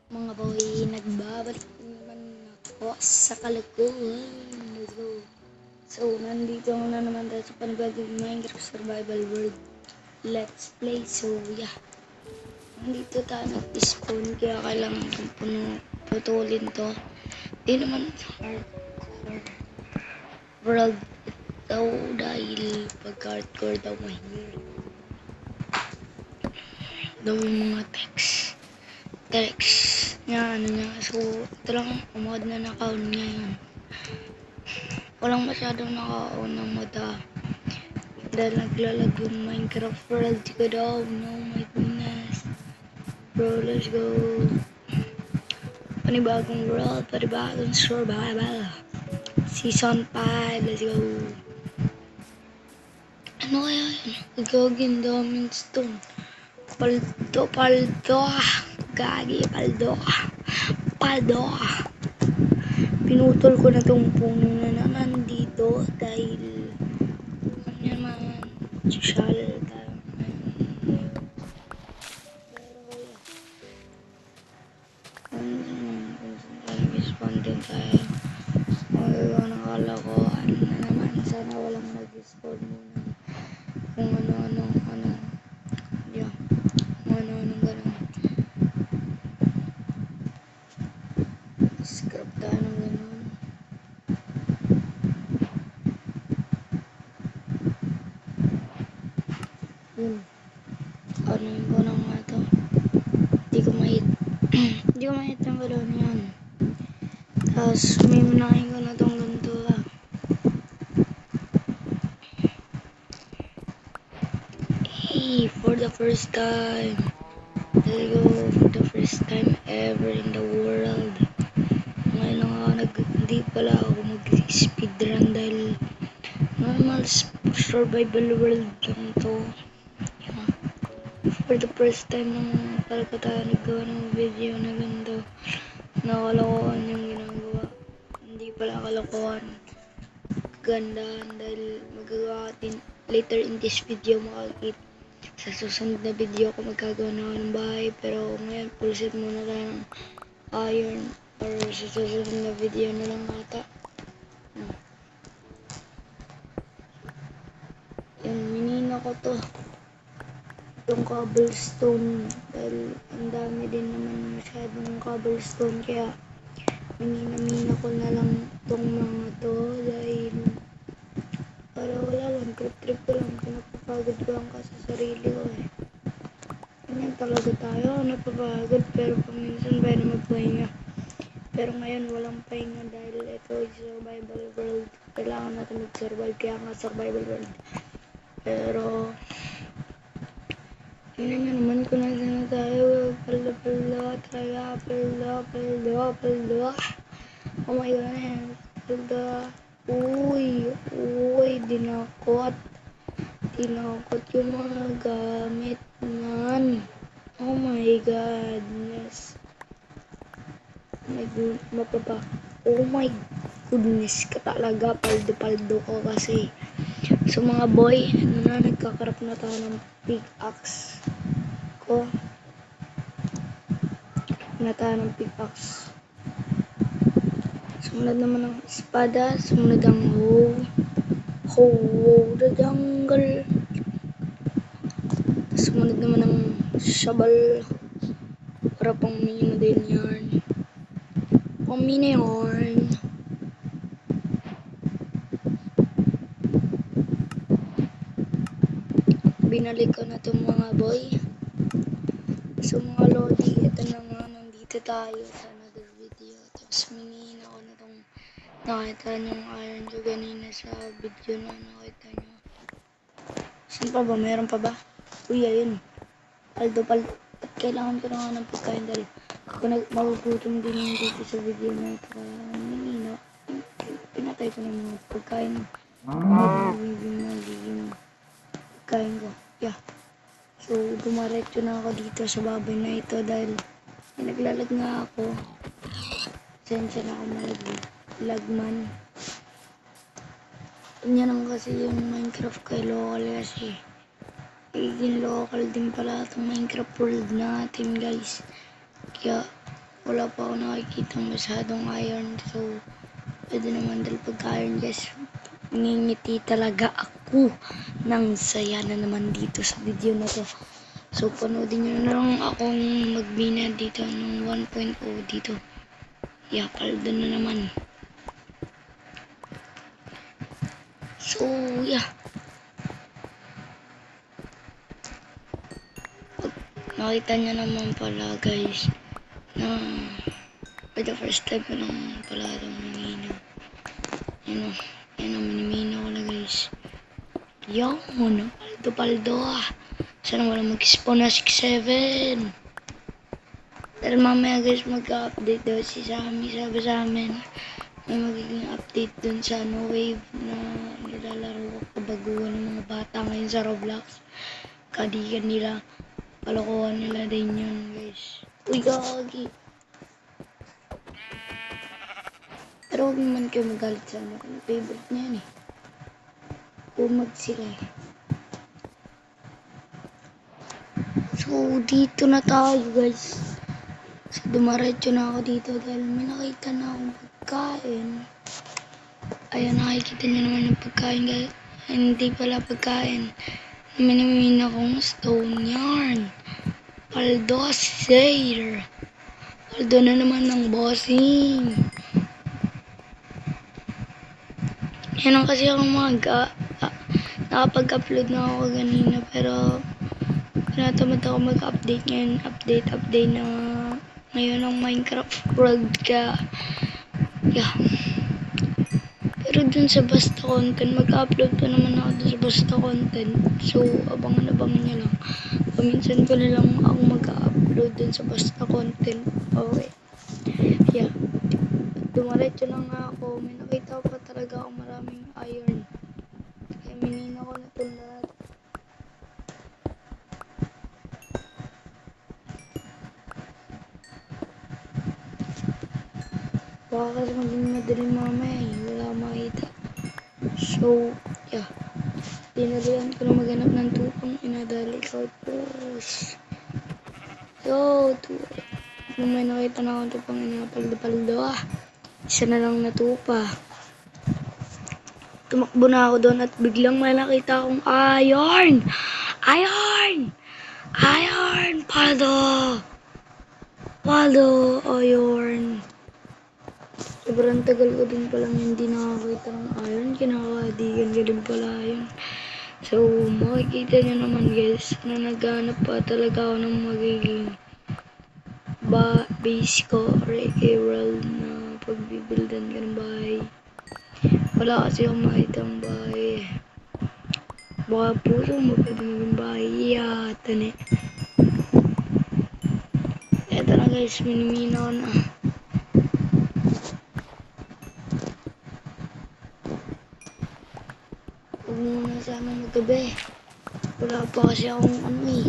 Mga boy, nagbabalik naman ako sa kalokohan. Let's go. So, nandito na naman tayo sa panibagong Minecraft Survival World Let's Play. So, yeah. Nandito tayo nag-spawn kaya kailangan kong putulin to. Di naman hardcore world daw dahil pag-hardcore daw mahirap. Daw yung mga text niya, So, ito lang, umod na nakaon ngayon. Walang masyadong nakaon ng mata. Dahil naglalag yung Minecraft world ko daw. No, my goodness. Bro, let's go. Panibagong world, panibagong survival. Season 5, let's go. Ano kaya yun? Gagawin daming stone. Paldo. Gagi, paldo. Pinutol ko na tong puno na nandito dahil ano naman, social tayo. Respond din tayo. Magagawa ng kalokohan na naman. Sana walang mag-respond muna. Kung ano. Yeah. Kung ano ganun. Scrap tayo ng ganun. Ano ko na nga to. Hindi ko mahit. Hindi ko mahit ng gano'n yan. Tapos may manahin ko na tong ganito Hey, for the first time. Let's go. For the first time ever in the world. Ngayon lang ako hindi pala ako mag-speedrun dahil normal survival world lang to. Yeah. For the first time nang talaga tayo naggawa ng video na ganito. Nakalokohan yung ginagawa. Hindi pala kalokohan. Gandahan dahil magagawa din later in this video makakita. Sa susunod na video ko magkagawa na ako ng bahay. Pero ngayon pulsit muna tayo ng iron. Or sa susunod na video na lang ata. Yan, minina ko to. Yung cobblestone. Dahil ang dami din naman masyadong cobblestone. Kaya minina ko na lang tong mga to. Dahil para wala lang. Trip ko lang. Pinapapagod ko lang kasi sarili ko eh. Ganyan talaga tayo. Napapagod. Pero paminsan pwede magpahinga. Pero ngayon walang pahinga dahil ito ay survival world. Kailangan natin mag-survive kaya nga survival world. Pero tingnan nyo naman kung nasa na tayo. Paldo. Oh my god. Paldo. Uy, dinakot yung mga gamit nan. Oh my goodness. Oh my goodness ka talaga, paldo ko kasi. So mga boy, nagkakarap na tayo ng pickaxe ko. Sumunod naman ang espada, sumunod ang the jungle. Sumunod naman ang shovel para pang mina din yarn. Binalik ko na itong mga boy. So mga lodi, ito na nga, nandito tayo sa another video. Tapos mingin ako na itong nakita niyong iron ko ganina sa video na nakita niyo. Saan pa ba? Meron pa ba? Uy, ayun. Paldo. At kailangan ko na nga ng pagkain dahil ako magugutom din yung dito sa video na ito. Kaya mingin ako. Pinatay ko na mga pagkain. Magiging pagkain ko. Yeah. So, dumaretso na ako dito sa baboy na ito dahil naglalag nga ako. Sensya na ako malagman. Yan lang kasi yung Minecraft kay local kasi. Magiging local din pala itong Minecraft world natin guys. Kaya wala pa ako nakikita masyadong iron. So, pwede naman dahil pagka-iron guys. Ngingiti talaga ako ng saya na naman dito sa video na to. So, panoodin nyo na lang akong magbina dito ng 1.0 dito. Yeah, paldo na naman. So, yeah. Nakita nyo naman pala guys na for the first time ko lang pala itong mininaw. Yan o, miniminaw ko na guys. Yan, paldo. Sana wala mag-spawn na 6-7. Pero mamaya guys, mag-update daw si Sammy. Sabi sa amin, may magiging update dun sa wave na nilalaro ko kabaguhan ng mga bata ngayon sa Roblox. Kadigan nila. Kalokohan nila din yun guys. Uy, gagi. Pero huwag naman kayo magalit sa ano. Favorite niya yan eh. Umag sila eh. So, dito na tayo guys. So, dumaretso na ako dito dahil may nakita na akong pagkain. Ayan, nakikita niyo naman yung pagkain guys. Hindi pala pagkain. Minimin akong stone yarn. Paldo Sayer. Paldo na naman ng bossing. Yan ang kasi akong nakapag-upload na ako kanina pero tinatamad ako mag-update ngayon. Update na ngayon ng Minecraft World ka. Yeah. Pero dun sa basta content, mag-upload pa naman ako dun sa basta content. So, abangan nyo lang. Paminsan ko na lang ako mag-upload dun sa basta content. Okay. Yeah. Dumaretso lang ako. May nakita ko pa talaga ako maraming iron. Kaya minina ko na itong lahat. Baka kasi maging madaling mamaya eh. Wala makita. So, yeah. Dinalihan ko na maghanap ng tupang inadali ko. Yo, nung may nakita na akong tupang inapaldo-paldo isa na lang natupa. Tumakbo na ako doon at biglang may nakita akong iron! Paldo! Iron! Sobrang tagal ko din palang hindi nakakita ng iron. Kinakadigan ko din pala yun. So, makikita nyo naman guys na naghanap pa talaga ako ng magiging base ko or world na pagbibildan ka ng bahay. Wala kasi akong makita ang bahay. Baka puso mo pwede maging bahay. Yatan eh. Eto na guys, minimina ko na. Huwag muna sana maggabi. Wala pa kasi akong ano eh.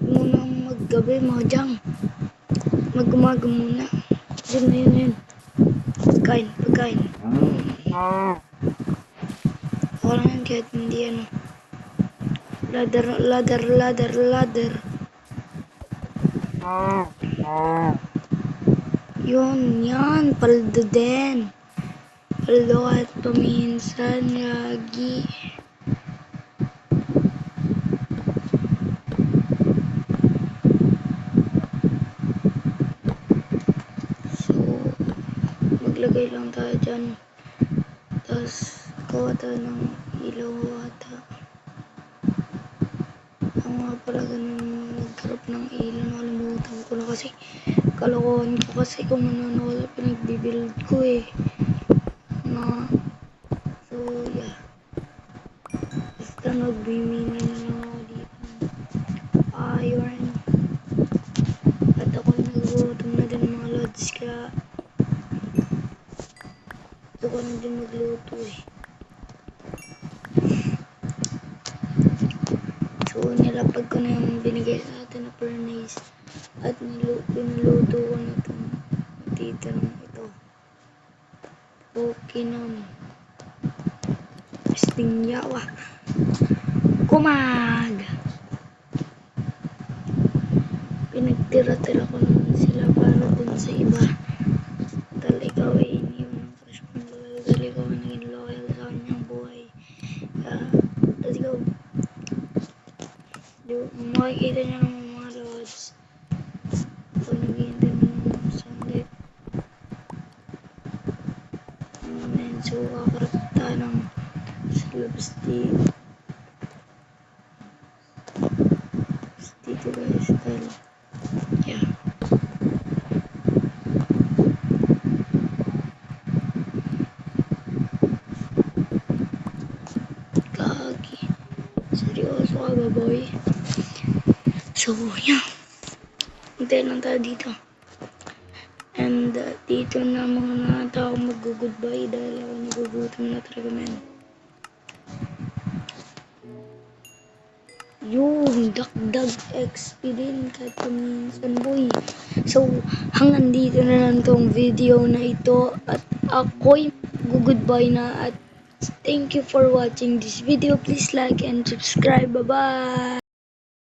Huwag muna maggabi, mahadyan. Mag-umaga muna. Yun. Pagkain. Ako lang yan kahit hindi ano. Ladder. Yan. Paldo din. Paldo at paminsan, lagi. So, maglagay lang tayo dyan. Tapos, gawa tayo ng ilaw ata. Ako nga pala ganun nag-drop ng ilaw. Nakalimutan ko na kasi. Kalokohan ko kasi kung ano wala pinagbibuild ko eh. So, yeah. Basta nagbimina na lang ako dito. Iron. At ako nagugutom na din mga lods kaya gusto ko na din magluto eh. So, nilapag ko na yung binigay sa atin na furnace at niluto ko na ito. Dito lang ito. Okay naman. Sting yawa. Kumag! Pinagtira-tira ko naman sila makikita niyo naman mga lods. Pag naghihintay mo ng sunlight. So, kakarap tayo ng sa labas dito guys. Dahil, yeah. Kagi. Seryoso ka ba, boy? So, yeah. Hintayin lang tayo dito. And dito na mga tao mag-goodbye dahil ako nagugutom na talaga, men. Yung dagdag XP din kahit paminsan, boy. So, hanggang dito na lang tong video na ito at ako'y goodbye na at thank you for watching this video. Please like and subscribe. Bye-bye!